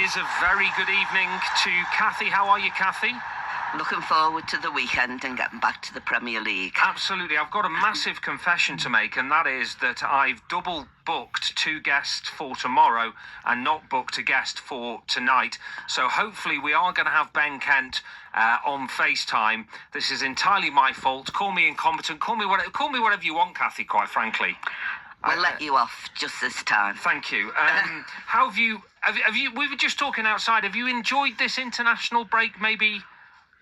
is a very good evening to Kathy. How are you, Kathy? Looking forward to the weekend and getting back to the Premier League. Absolutely. I've got a massive confession to make, and that is that I've double booked 2 guests for tomorrow and not booked a guest for tonight. So hopefully we are going to have Ben Kent on FaceTime. This is entirely my fault. Call me incompetent. Call me whatever you want, Kathy, quite frankly. We'll let you off just this time. Thank you. How have you... We were just talking outside. Have you enjoyed this international break maybe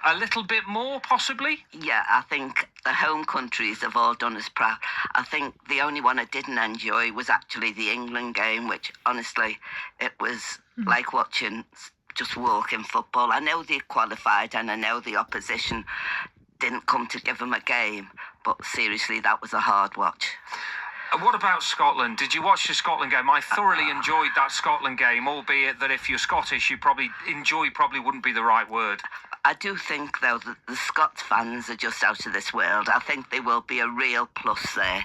a little bit more, possibly? Yeah, I think the home countries have all done us proud. I think the only one I didn't enjoy was actually the England game, which, honestly, it was like watching just walking football. I know they qualified and I know the opposition didn't come to give them a game, but seriously, that was a hard watch. What about Scotland? Did you watch the Scotland game? I thoroughly enjoyed that Scotland game, albeit that if you're Scottish, you probably wouldn't be the right word. I do think, though, that the Scots fans are just out of this world. I think they will be a real plus there,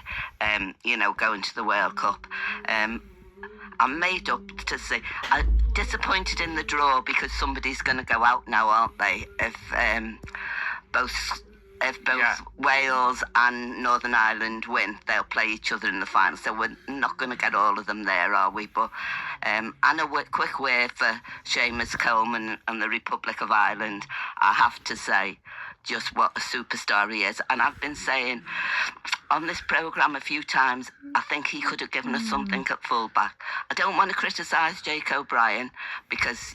going to the World Cup. I'm made up to say, I'm disappointed in the draw because somebody's going to go out now, aren't they? If both Wales and Northern Ireland win, they'll play each other in the final. So we're not going to get all of them there, are we? But and a quick word for Seamus Coleman and the Republic of Ireland. I have to say just what a superstar he is. And I've been saying on this programme a few times, I think he could have given us something at full-back. I don't want to criticise Jake O'Brien because,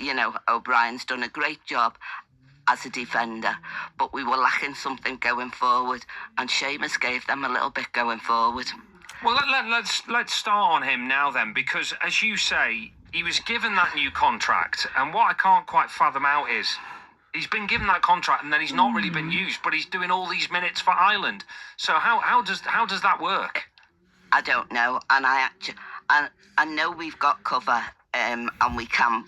O'Brien's done a great job as a defender, but we were lacking something going forward, and Seamus gave them a little bit going forward. Well, let's start on him now then, because as you say, he was given that new contract, and what I can't quite fathom out is he's been given that contract and then he's not really been used, but he's doing all these minutes for Ireland. So how does that work? I don't know, and I know we've got cover, and we can.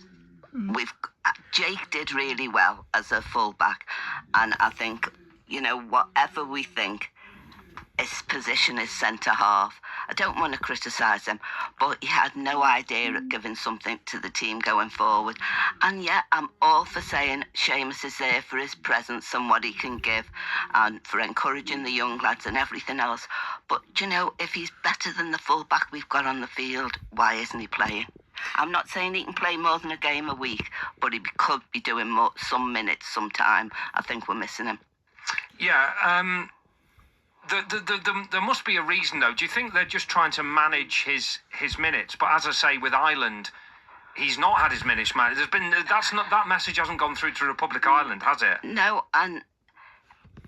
Jake did really well as a fullback, and I think, whatever we think, his position is centre half. I don't want to criticise him, but he had no idea of giving something to the team going forward. And yet, I'm all for saying Seamus is there for his presence and what he can give, and for encouraging the young lads and everything else. But, if he's better than the fullback we've got on the field, why isn't he playing? I'm not saying he can play more than a game a week, but he could be doing some minutes sometime. I think we're missing him. Yeah, there must be a reason, though. Do you think they're just trying to manage his minutes? But as I say, with Ireland, he's not had his minutes managed. That message hasn't gone through to Republic of Ireland, has it? No, and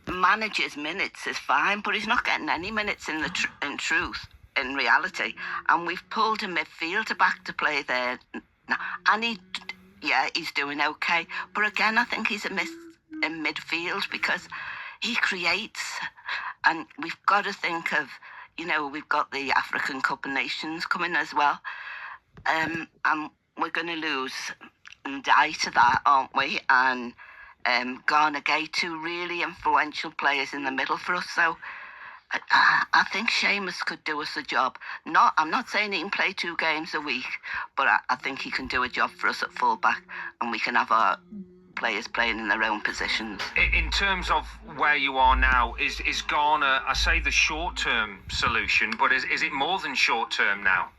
manage his minutes is fine, but he's not getting any minutes in in reality, and we've pulled a midfielder back to play there now, and he's doing okay, but again I think he's a miss in midfield because he creates, and we've got to think of, we've got the African Cup of Nations coming as well, and we're going to lose and die to that, aren't we? And Garner Gay, 2 really influential players in the middle for us, so I think Seamus could do us a job. I'm not saying he can play 2 games a week, but I think he can do a job for us at fullback, and we can have our players playing in their own positions. In terms of where you are now, is Garner, I say the short-term solution, but is it more than short-term now?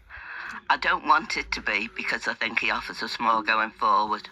I don't want it to be, because I think he offers us more going forward.